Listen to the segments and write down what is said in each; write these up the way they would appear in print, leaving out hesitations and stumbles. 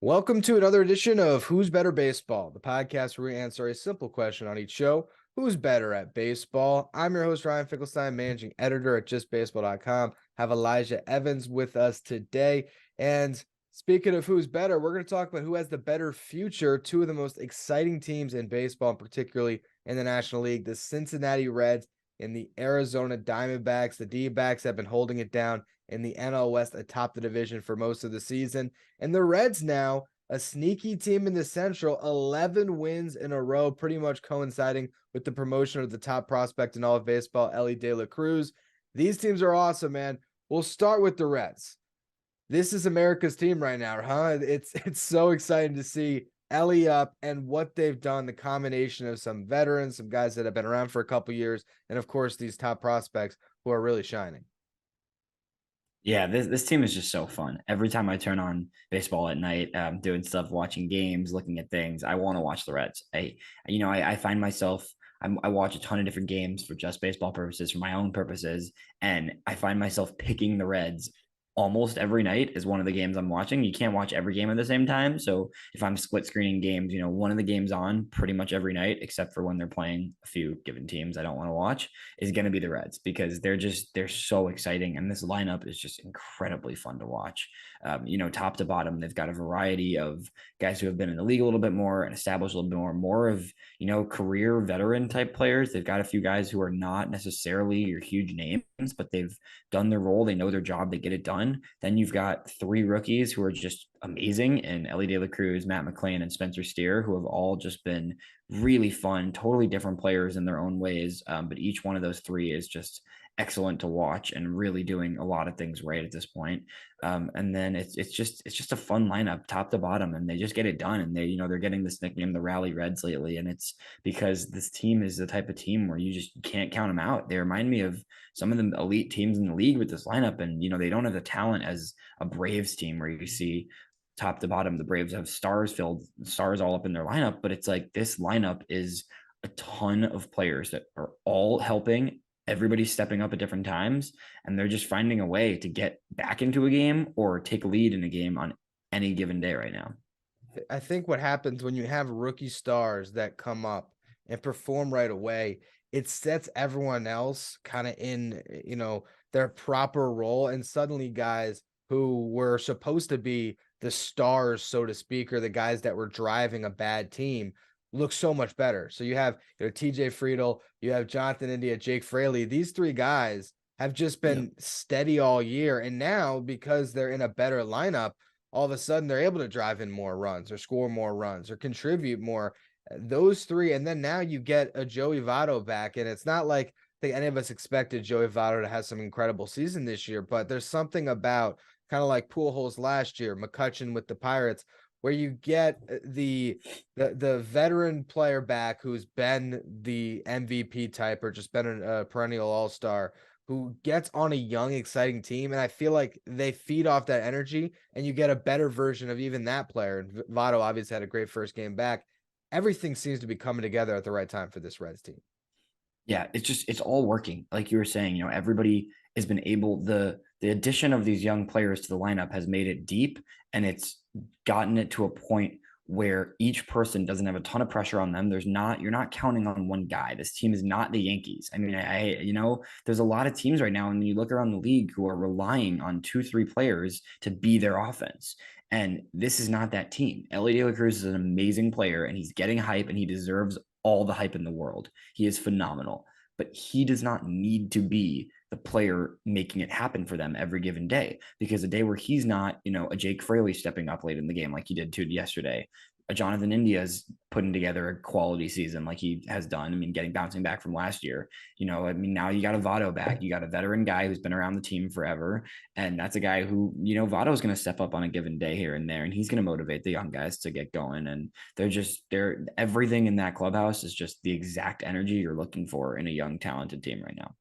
Welcome to another edition of Who's Better Baseball, the podcast where we answer a simple question on each show. Who's better at baseball? I'm your host, Ryan Finkelstein, managing editor at justbaseball.com. Have Elijah Evans with us today. And speaking of who's better, we're going to talk about who has the better future. Two of the most exciting teams in baseball, and particularly in the National League, the Cincinnati Reds and the Arizona Diamondbacks. The D-backs have been holding it down in the NL West atop the division for most of the season. And the Reds now, a sneaky team in the Central, 11 wins in a row, pretty much coinciding with the promotion of the top prospect in all of baseball, Elly Cruz. These teams are awesome, man. We'll start with the Reds. This is America's team right now, huh? It's so exciting to see Elly up and what they've done, the combination of some veterans, some guys that have been around for a couple years, and of course, these top prospects who are really shining. Yeah, this team is just so fun. Every time I turn on baseball at night, doing stuff, watching games, looking at things, I want to watch the Reds. I find myself, I watch a ton of different games for just baseball purposes, for my own purposes, and I find myself picking the Reds almost every night is one of the games I'm watching. You can't watch every game at the same time. So if I'm split screening games, one of the games on pretty much every night, except for when they're playing a few given teams I don't want to watch, is going to be the Reds because they're so exciting. And this lineup is just incredibly fun to watch. Top to bottom, they've got a variety of guys who have been in the league a little bit more and established a little bit more of, career veteran type players. They've got a few guys who are not necessarily your huge names, but they've done their role. They know their job. They get it done. Then you've got three rookies who are just amazing in Elly Cruz, Matt McClain, and Spencer Steer, who have all just been really fun, totally different players in their own ways. But each one of those three is just excellent to watch and really doing a lot of things right at this point. And then it's just a fun lineup, top to bottom, and they just get it done. And they're getting this nickname, the Rally Reds, lately, and it's because this team is the type of team where you just can't count them out. They remind me of some of the elite teams in the league with this lineup, and they don't have the talent as a Braves team where you see top to bottom the Braves have stars all up in their lineup, but it's like this lineup is a ton of players that are all helping. Everybody's stepping up at different times, and they're just finding a way to get back into a game or take a lead in a game on any given day right now. I think what happens when you have rookie stars that come up and perform right away, it sets everyone else kind of in, their proper role. And suddenly guys who were supposed to be the stars, so to speak, or the guys that were driving a bad team look so much better. So you have, TJ Friedel, you have Jonathan India, Jake Fraley. These three guys have just been steady all year. And now because they're in a better lineup, all of a sudden they're able to drive in more runs or score more runs or contribute more. Those three, and then now you get a Joey Votto back, and it's not like any of us expected Joey Votto to have some incredible season this year, but there's something about kind of like Pujols last year, McCutchen with the Pirates, where you get the veteran player back who's been the MVP type or just been a perennial all-star who gets on a young, exciting team. And I feel like they feed off that energy and you get a better version of even that player. And Votto obviously had a great first game back. Everything seems to be coming together at the right time for this Reds team. Yeah, it's all working. Like you were saying, everybody has been able the addition of these young players to the lineup has made it deep, and it's gotten it to a point where each person doesn't have a ton of pressure on them. You're not counting on one guy. This team is not the Yankees. I mean, there's a lot of teams right now, and you look around the league who are relying on 2, 3 players to be their offense. And this is not that team. Elly Cruz is an amazing player, and he's getting hype, and he deserves all the hype in the world. He is phenomenal, but he does not need to be the player making it happen for them every given day, because a day where he's not, a Jake Fraley stepping up late in the game like he did too yesterday, a Jonathan India's putting together a quality season like he has done. I mean, bouncing back from last year, now you got a Votto back, you got a veteran guy who's been around the team forever. And that's a guy who, Votto is going to step up on a given day here and there, and he's going to motivate the young guys to get going. And they're everything in that clubhouse is just the exact energy you're looking for in a young, talented team right now.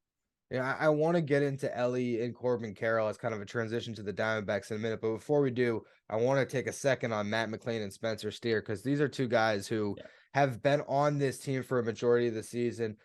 Yeah, I want to get into Elly and Corbin Carroll as kind of a transition to the Diamondbacks in a minute. But before we do, I want to take a second on Matt McClain and Spencer Steer, because these are two guys who Yeah. have been on this team for a majority of the season.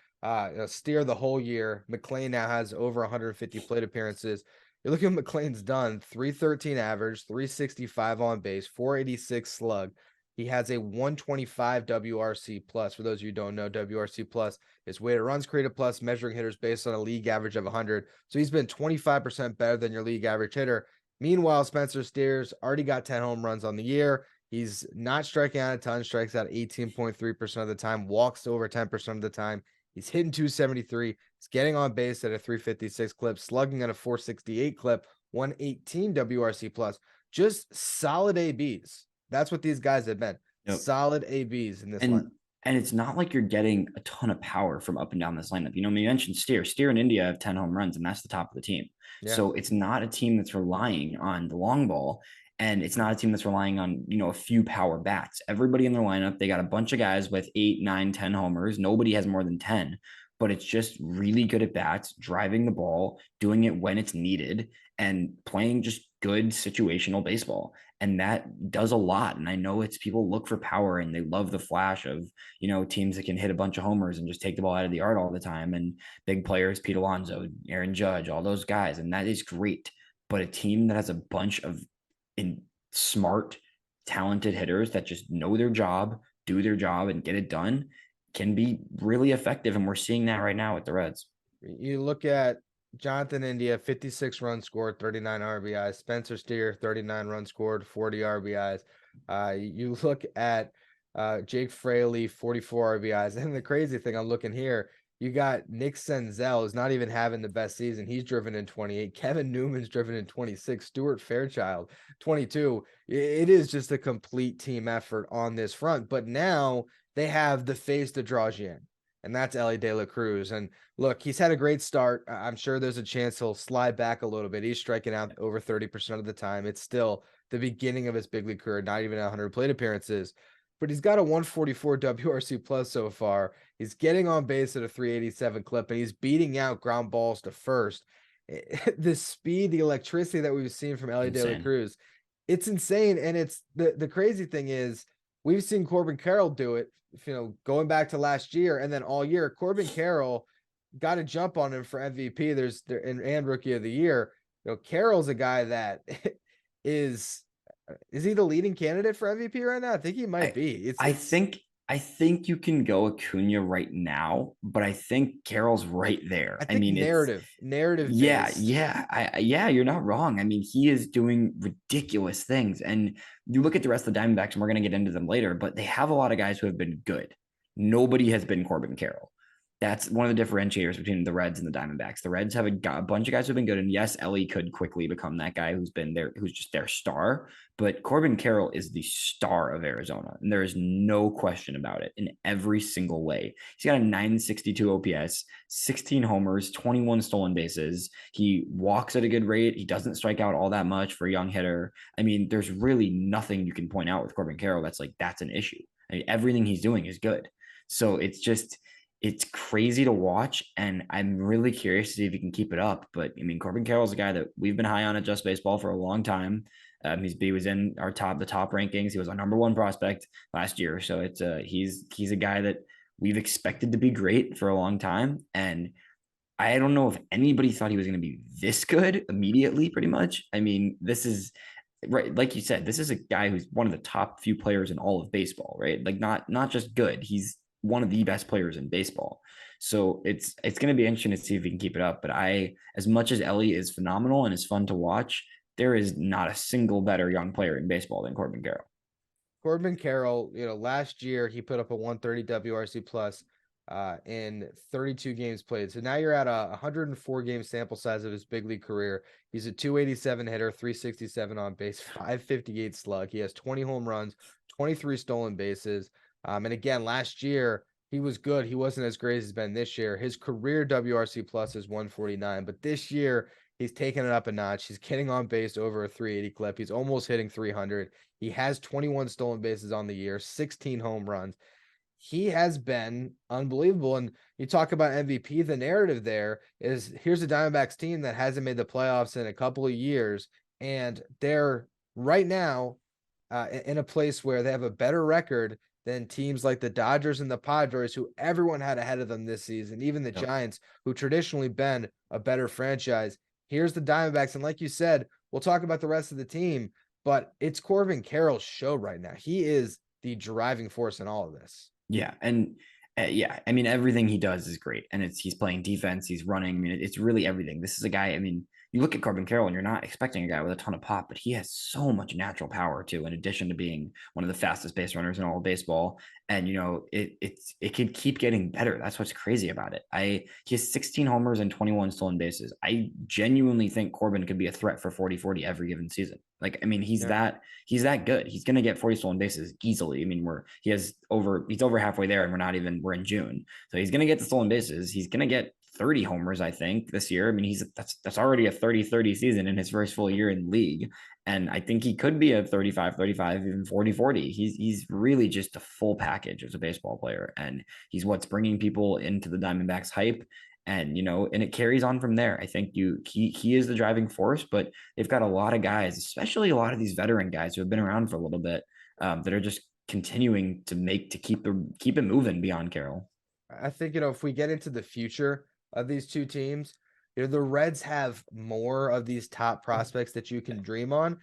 Steer the whole year. McClain now has over 150 plate appearances. You look at McLean's done 313 average, 365 on base, 486 slug. He has a 125 WRC plus. For those of you who don't know, WRC plus is weighted runs created plus, measuring hitters based on a league average of 100. So he's been 25% better than your league average hitter. Meanwhile, Spencer Steers already got 10 home runs on the year. He's not striking out a ton, strikes out 18.3% of the time, walks over 10% of the time. He's hitting 273. He's getting on base at a 356 clip, slugging at a 468 clip, 118 WRC plus. Just solid ABs. That's what these guys have been. Yep. Solid ABs in this And lineup. and it's not like you're getting a ton of power from up and down this lineup. You know, you mentioned Steer. Steer in India have 10 home runs, and that's the top of the team. Yeah. So it's not a team that's relying on the long ball. And it's not a team that's relying on, you know, a few power bats. Everybody in their lineup, they got a bunch of guys with 8, 9, 10 homers. Nobody has more than 10, but it's just really good at bats, driving the ball, doing it when it's needed, and playing just good situational baseball. And that does a lot. And I know it's people look for power and they love the flash of, you know, teams that can hit a bunch of homers and just take the ball out of the yard all the time. And big players, Pete Alonso, Aaron Judge, all those guys. And that is great. But a team that has a bunch of smart, talented hitters that just know their job, do their job, and get it done can be really effective. And we're seeing that right now with the Reds. You look at Jonathan India, 56 runs scored, 39 RBIs. Spencer Steer, 39 runs scored, 40 RBIs. You look at Jake Fraley, 44 RBIs. And the crazy thing, I'm looking here, you got Nick Senzel is not even having the best season. He's driven in 28. Kevin Newman's driven in 26. Stuart Fairchild, 22. It is just a complete team effort on this front. But now they have the face that draws you in, and that's Elly De La Cruz. And look, he's had a great start. I'm sure there's a chance he'll slide back a little bit. He's striking out over 30% of the time. It's still the beginning of his big league career, not even 100 plate appearances, but he's got a 144 WRC plus so far. He's getting on base at a 387 clip, and he's beating out ground balls to first. The speed, the electricity that we've seen from Elly De La Cruz, it's insane. And it's the crazy thing is we've seen Corbin Carroll do it, you know, going back to last year and then all year. Corbin Carroll got a jump on him for MVP and Rookie of the Year. You know, Carroll's a guy that is he the leading candidate for MVP right now? I think he might be. I think you can go Acuna right now, but I think Carroll's right there. I mean, narrative. Yeah, based. yeah, you're not wrong. I mean, he is doing ridiculous things, and you look at the rest of the Diamondbacks, and we're going to get into them later, but they have a lot of guys who have been good. Nobody has been Corbin Carroll. That's one of the differentiators between the Reds and the Diamondbacks. The Reds have a bunch of guys who've been good, and yes, Elly could quickly become that guy who's just their star. But Corbin Carroll is the star of Arizona, and there is no question about it in every single way. He's got a 962 OPS, 16 homers, 21 stolen bases. He walks at a good rate. He doesn't strike out all that much for a young hitter. I mean, there's really nothing you can point out with Corbin Carroll that's an issue. I mean, everything he's doing is good. So it's crazy to watch, and I'm really curious to see if he can keep it up. But I mean, Corbin Carroll's a guy that we've been high on at Just Baseball for a long time. He was in the top rankings. He was our number one prospect last year, so he's a guy that we've expected to be great for a long time. And I don't know if anybody thought he was going to be this good immediately. Pretty much. I mean, this is right, like you said, this is a guy who's one of the top few players in all of baseball, right? Like not just good. He's one of the best players in baseball. So it's going to be interesting to see if he can keep it up. But as much as Elly is phenomenal and is fun to watch, there is not a single better young player in baseball than Corbin Carroll. Corbin Carroll, you know, last year he put up a 130 WRC plus in 32 games played. So now you're at a 104 game sample size of his big league career. He's a 287 hitter, 367 on base, 558 slug. He has 20 home runs, 23 stolen bases. And again, last year he was good. He wasn't as great as he's been this year. His career WRC plus is 149, but this year he's taken it up a notch. He's getting on base over a 380 clip. He's almost hitting 300. He has 21 stolen bases on the year, 16 home runs. He has been unbelievable. And you talk about MVP, the narrative there is here's a Diamondbacks team that hasn't made the playoffs in a couple of years, and they're right now in a place where they have a better record than teams like the Dodgers and the Padres, who everyone had ahead of them this season, even the Giants, who traditionally been a better franchise. here's the Diamondbacks. And like you said, we'll talk about the rest of the team, but it's Corbin Carroll's show right now. He is the driving force in all of this. Yeah, and yeah, I mean everything he does is great, and he's playing defense, he's running. I mean, it's really everything. This is a guy. I mean, you look at Corbin Carroll, and you're not expecting a guy with a ton of pop, but he has so much natural power too. In addition to being one of the fastest base runners in all of baseball, and it can keep getting better. That's what's crazy about it. He has 16 homers and 21 stolen bases. I genuinely think Corbin could be a threat for 40-40 every given season. Like, I mean, he's that good. He's going to get 40 stolen bases easily. I mean, he's over halfway there, and we're in June. So he's going to get the stolen bases. He's going to get 30 homers, I think, this year. I mean, that's already a 30-30 season in his first full year in the league. And I think he could be a 35-35, even 40-40. He's really just a full package as a baseball player. And he's what's bringing people into the Diamondbacks hype. And and it carries on from there. I think he is the driving force, but they've got a lot of guys, especially a lot of these veteran guys who have been around for a little bit, that are just continuing to keep it moving beyond Carroll. I think, if we get into the future of these two teams, the Reds have more of these top prospects that you can dream on.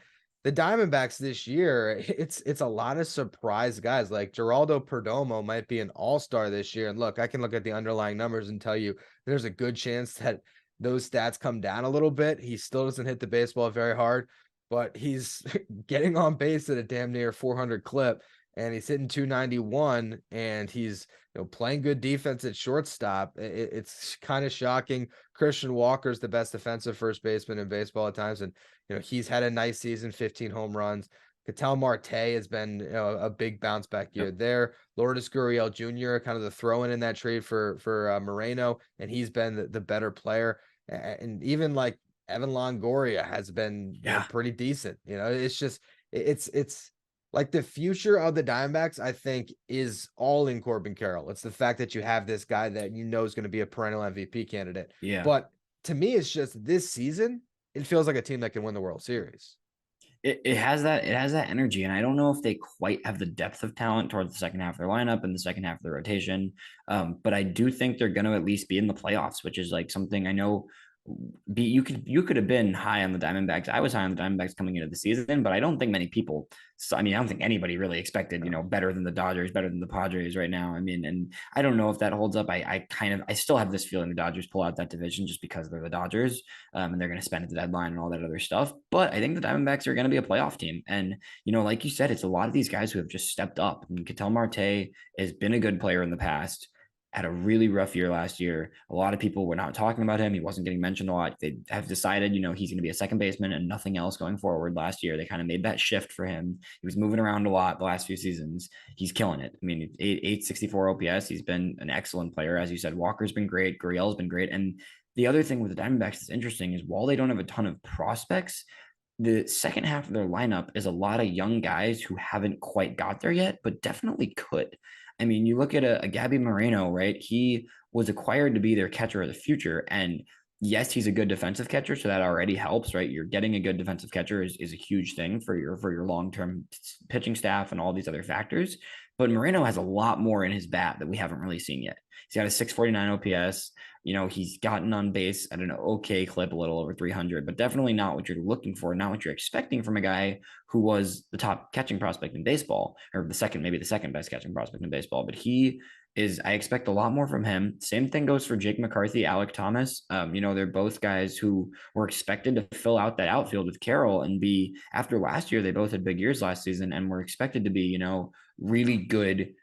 The Diamondbacks this year, it's a lot of surprise guys. Like Geraldo Perdomo might be an all-star this year. And look, I can look at the underlying numbers and tell you there's a good chance that those stats come down a little bit. He still doesn't hit the baseball very hard, but he's getting on base at a damn near 400 clip, and he's hitting 291, and he's playing good defense at shortstop. It's kind of shocking. Christian Walker's the best defensive first baseman in baseball at times, and he's had a nice season, 15 home runs. Ketel Marte has been a big bounce back year there. Lourdes Gurriel Jr., kind of the throw-in that trade for Moreno, and he's been the better player. And even like Evan Longoria has been pretty decent. It's like the future of the Diamondbacks, I think, is all in Corbin Carroll. It's the fact that you have this guy that is going to be a perennial MVP candidate. Yeah. But to me, it's just this season, it feels like a team that can win the World Series. It has that energy, and I don't know if they quite have the depth of talent towards the second half of their lineup and the second half of the rotation. But I do think they're going to at least be in the playoffs, which is like something I know. You could have been high on the Diamondbacks. I was high on the Diamondbacks coming into the season, but I don't think many people. I don't think anybody really expected better than the Dodgers, better than the Padres right now. I mean, and I don't know if that holds up. I still have this feeling the Dodgers pull out that division just because they're the Dodgers, and they're going to spend at the deadline and all that other stuff. But I think the Diamondbacks are going to be a playoff team, and like you said, it's a lot of these guys who have just stepped up. I mean, Ketel Marte has been a good player in the past. Had a really rough year last year. A lot of people were not talking about him. He wasn't getting mentioned a lot. They have decided, he's going to be a second baseman and nothing else going forward. Last year, they kind of made that shift for him. He was moving around a lot the last few seasons. He's killing it. I mean, 864 OPS. He's been an excellent player. As you said, Walker's been great. Gurriel's been great. And the other thing with the Diamondbacks that's interesting is while they don't have a ton of prospects, the second half of their lineup is a lot of young guys who haven't quite got there yet, but definitely could. I mean, you look at a Gabby Moreno, right? He was acquired to be their catcher of the future. And yes, he's a good defensive catcher, so that already helps, right? You're getting a good defensive catcher is a huge thing for your long-term pitching staff and all these other factors. But Moreno has a lot more in his bat that we haven't really seen yet. He's got a 649 OPS. He's gotten on base at an okay clip, a little over 300, but definitely not what you're looking for, not what you're expecting from a guy who was the top catching prospect in baseball, or maybe the second best catching prospect in baseball. But I expect a lot more from him. Same thing goes for Jake McCarthy, Alek Thomas. They're both guys who were expected to fill out that outfield with Carroll and after last year, they both had big years last season and were expected to be, really good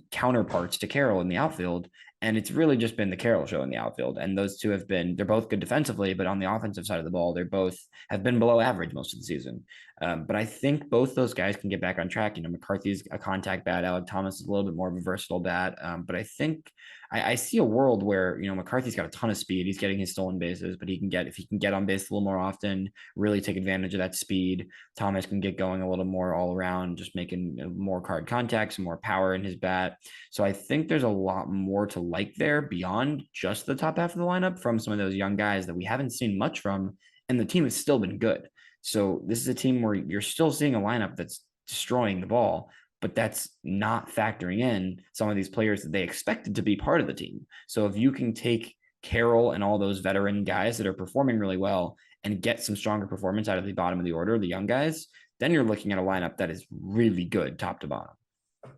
counterparts to Carroll in the outfield. And it's really just been the Carroll show in the outfield. And those two they're both good defensively, but on the offensive side of the ball, they both have been below average most of the season. But I think both those guys can get back on track. McCarthy's a contact bat. Alek Thomas is a little bit more of a versatile bat. But I think I see a world where, McCarthy's got a ton of speed. He's getting his stolen bases, but if he can get on base a little more often, really take advantage of that speed, Thomas can get going a little more all around, just making more hard contacts and more power in his bat. So I think there's a lot more to like there beyond just the top half of the lineup from some of those young guys that we haven't seen much from, and the team has still been good. So this is a team where you're still seeing a lineup that's destroying the ball, but that's not factoring in some of these players that they expected to be part of the team. So if you can take Carroll and all those veteran guys that are performing really well and get some stronger performance out of the bottom of the order, the young guys, then you're looking at a lineup that is really good top to bottom.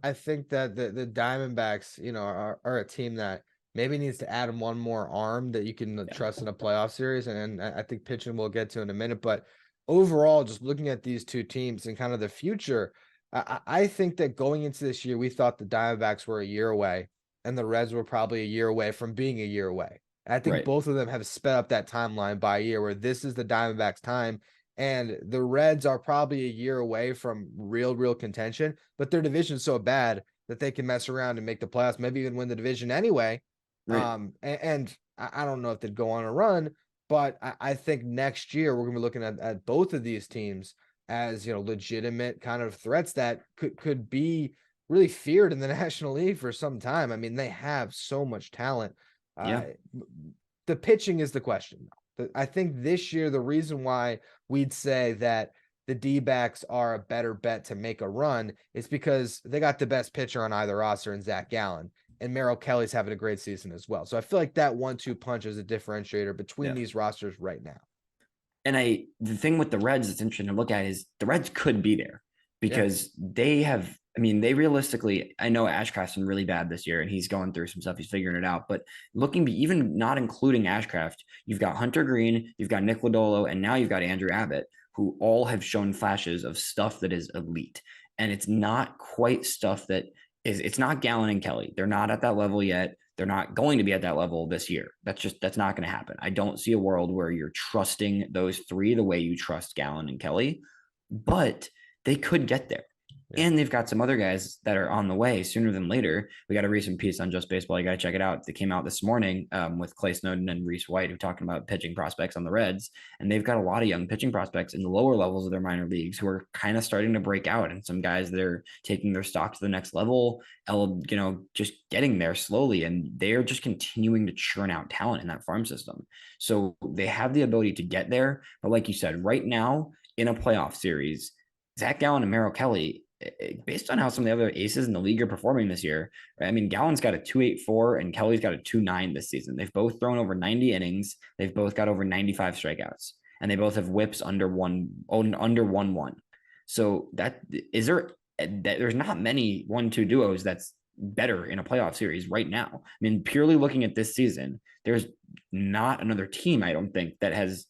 I think that the Diamondbacks, are a team that maybe needs to add one more arm that you can Yeah. trust in a playoff series, and I think pitching we'll get to in a minute. But overall, just looking at these two teams and kind of the future, I think that going into this year, we thought the Diamondbacks were a year away, and the Reds were probably a year away from being a year away. I think Right. both of them have sped up that timeline by a year, where this is the Diamondbacks' time. And the Reds are probably a year away from real contention, but their division's so bad that they can mess around and make the playoffs, maybe even win the division anyway. Right. And I don't know if they'd go on a run, but I think next year we're gonna be looking at both of these teams as legitimate kind of threats that could be really feared in the National League for some time. I mean, they have so much talent. Uh, Yeah. the pitching is the question. I think this year the reason why we'd say that the D-backs are a better bet to make a run is because they got the best pitcher on either roster in Zach Gallen, and Merrill Kelly's having a great season as well. So I feel like that 1-2 punch is a differentiator between Yeah. these rosters right now. And the thing with the Reds that's interesting to look at is the Reds could be there Yeah. because they have, I mean, they realistically, I know Ashcraft's been really bad this year and he's going through some stuff. He's figuring it out. But even not including Ashcraft, you've got Hunter Green, you've got Nick Lodolo, and now you've got Andrew Abbott, who all have shown flashes of stuff that is elite. And it's not quite stuff that it's not Gallen and Kelly. They're not at that level yet. They're not going to be at that level this year. That's not going to happen. I don't see a world where you're trusting those three the way you trust Gallen and Kelly, but they could get there. Yeah. And they've got some other guys that are on the way sooner than later. We got a recent piece on Just Baseball. You got to check it out. That came out this morning with Clay Snowden and Reese White, who are talking about pitching prospects on the Reds. And they've got a lot of young pitching prospects in the lower levels of their minor leagues who are kind of starting to break out. And some guys that are taking their stock to the next level, just getting there slowly. And they're just continuing to churn out talent in that farm system. So they have the ability to get there. But like you said, right now in a playoff series, Zach Gallen and Merrill Kelly, based on how some of the other aces in the league are performing this year, I mean, Gallen's got a 2.84 and Kelly's got a 2.9 this season. They've both thrown over 90 innings. They've both got over 95 strikeouts, and they both have whips under 1-1. So there's not many 1-2 duos that's better in a playoff series right now. I mean, purely looking at this season, there's not another team, I don't think, that has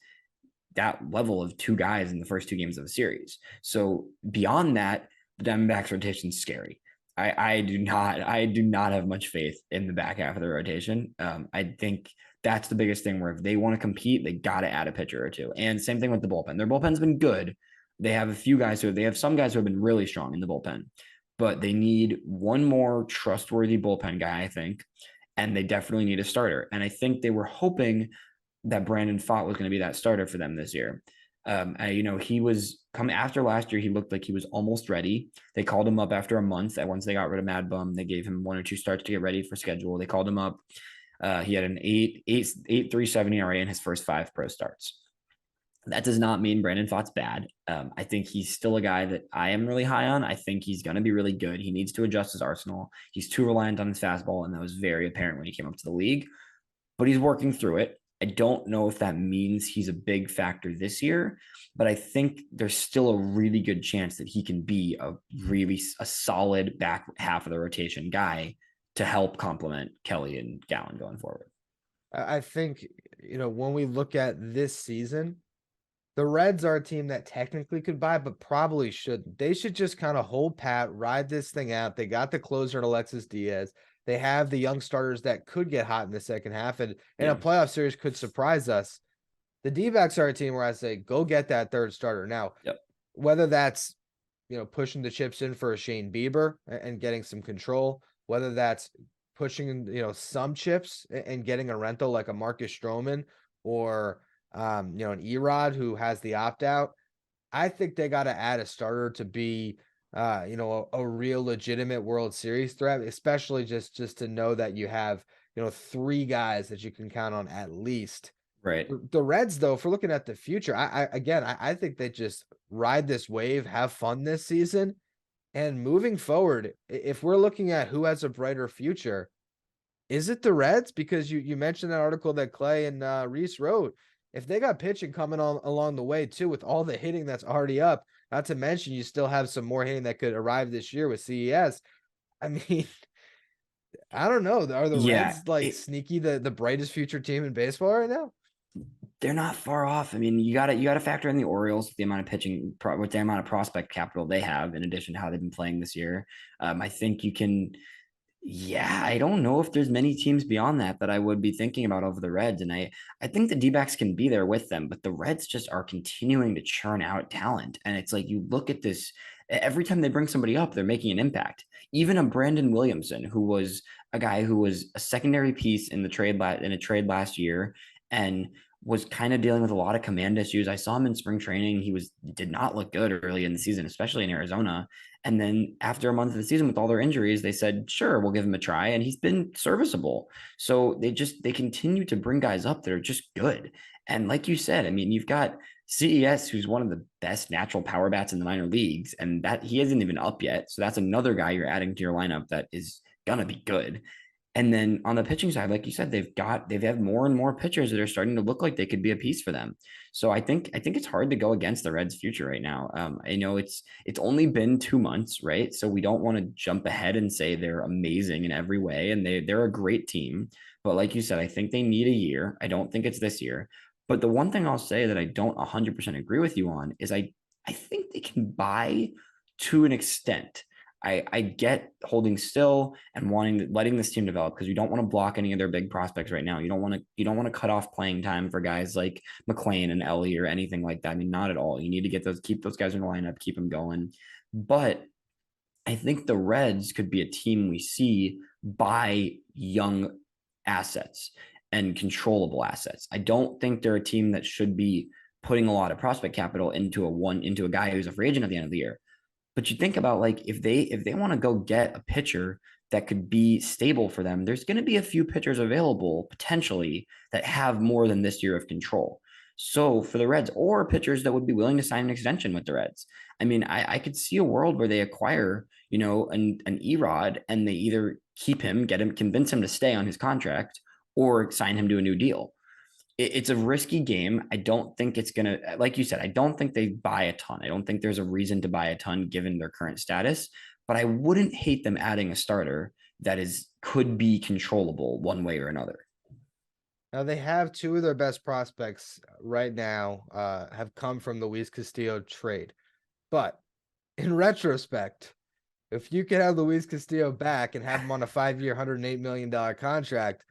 that level of two guys in the first two games of a series. So beyond that, the Diamondbacks rotation is scary. I do not have much faith in the back half of the rotation. I think that's the biggest thing where if they want to compete, they got to add a pitcher or two. And same thing with the bullpen. Their bullpen's been good. They have some guys who have been really strong in the bullpen, but they need one more trustworthy bullpen guy, I think. And they definitely need a starter. And I think they were hoping that Brandon Pfaadt was going to be that starter for them this year. He was coming after last year. He looked like he was almost ready. They called him up after a month. Once they got rid of Mad Bum, they gave him 1 or 2 starts to get ready for schedule. They called him up. He had an 8.37 ERA in his first 5 pro starts. That does not mean Brandon Pfaadt's bad. I think he's still a guy that I am really high on. I think he's going to be really good. He needs to adjust his arsenal. He's too reliant on his fastball, and that was very apparent when he came up to the league. But he's working through it. I don't know if that means he's a big factor this year, but I think there's still a really good chance that he can be a solid back half of the rotation guy to help complement Kelly and Gallen going forward. I think, when we look at this season, the Reds are a team that technically could buy, but probably shouldn't. They should just kind of hold pat, ride this thing out. They got the closer in Alexis Diaz. They have the young starters that could get hot in the second half, and a playoff series could surprise us. The D-backs are a team where I say, go get that third starter. Now, whether that's, pushing the chips in for a Shane Bieber and getting some control, whether that's pushing, some chips and getting a rental like a Marcus Stroman or, an Erod who has the opt-out, I think they got to add a starter to be a real legitimate World Series threat, especially just to know that you have, 3 guys that you can count on at least. Right. The Reds, though, if we're looking at the future, I think they just ride this wave, have fun this season, and moving forward, if we're looking at who has a brighter future, is it the Reds? Because you mentioned that article that Clay and Reese wrote. if they got pitching coming on along the way too, with all the hitting that's already up, not to mention you still have some more hitting that could arrive this year with CES. I mean, I don't know. Are the Yeah, Reds like sneaky the brightest future team in baseball right now? they're not far off. I mean, you gotta factor in the Orioles with the amount of pitching, with the amount of prospect capital they have, in addition to how they've been playing this year. I think you can. Yeah, I don't know if there's many teams beyond that I would be thinking about over the Reds. And I think the D-backs can be there with them, but the Reds just are continuing to churn out talent. And it's like you look at this every time they bring somebody up, they're making an impact. Even a Brandon Williamson, who was a guy who was a secondary piece in a trade last year and was kind of dealing with a lot of command issues. I saw him in spring training. He did not look good early in the season, especially in Arizona. And then after a month of the season with all their injuries, they said, sure, we'll give him a try. And he's been serviceable. So they continue to bring guys up that are just good. And like you said, I mean, you've got CES, who's one of the best natural power bats in the minor leagues, and that he isn't even up yet. So that's another guy you're adding to your lineup that is gonna be good. And then on the pitching side, like you said, they've had more and more pitchers that are starting to look like they could be a piece for them. So I think it's hard to go against the Reds' future right now. I know it's only been 2 months, right? So we don't want to jump ahead and say they're amazing in every way, and they're a great team. But like you said, I think they need a year. I don't think it's this year. But the one thing I'll say that I don't 100% agree with you on is I think they can buy to an extent. I get holding still and letting this team develop because you don't want to block any of their big prospects right now. You don't want to cut off playing time for guys like McLean and Elly or anything like that. I mean, not at all. You need to keep those guys in the lineup, keep them going. But I think the Reds could be a team we see buy young assets and controllable assets. I don't think they're a team that should be putting a lot of prospect capital into a guy who's a free agent at the end of the year. But you think about, like, if they want to go get a pitcher that could be stable for them, there's going to be a few pitchers available potentially that have more than this year of control. So for the Reds, or pitchers that would be willing to sign an extension with the Reds, I mean, I could see a world where they acquire, an Erod, and they either keep him, get him, convince him to stay on his contract, or sign him to a new deal. It's a risky game. I don't think it's going to, like you said, I don't think they buy a ton. I don't think there's a reason to buy a ton given their current status, but I wouldn't hate them adding a starter that could be controllable one way or another. Now they have two of their best prospects right now have come from the Luis Castillo trade. But in retrospect, if you could have Luis Castillo back and have him on a 5-year, $108 million contract,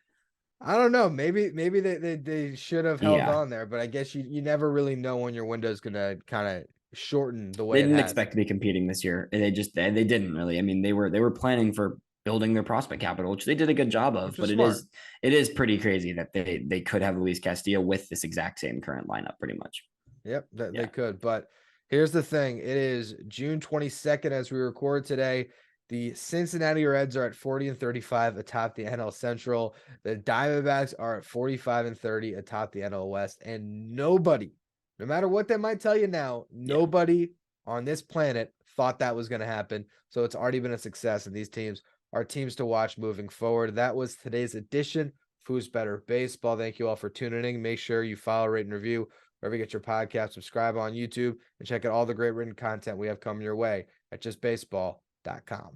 I don't know. Maybe they should have held Yeah. on there, but I guess you never really know when your window is gonna kind of shorten the way They it didn't has. expect to be competing this year. They didn't really. I mean, they were planning for building their prospect capital, which they did a good job of, Which was but smart. it is pretty crazy that they could have Luis Castillo with this exact same current lineup pretty much. Yep, that they Yeah. could. But here's the thing: it is June 22nd as we record today. The Cincinnati Reds are at 40-35 atop the NL Central. The Diamondbacks are at 45-30 atop the NL West. And nobody, no matter what they might tell you now, Yeah. nobody on this planet thought that was going to happen. So it's already been a success, and these teams are teams to watch moving forward. That was today's edition of Who's Better Baseball. Thank you all for tuning in. Make sure you follow, rate, and review wherever you get your podcast. Subscribe on YouTube and check out all the great written content we have coming your way at justbaseball.com.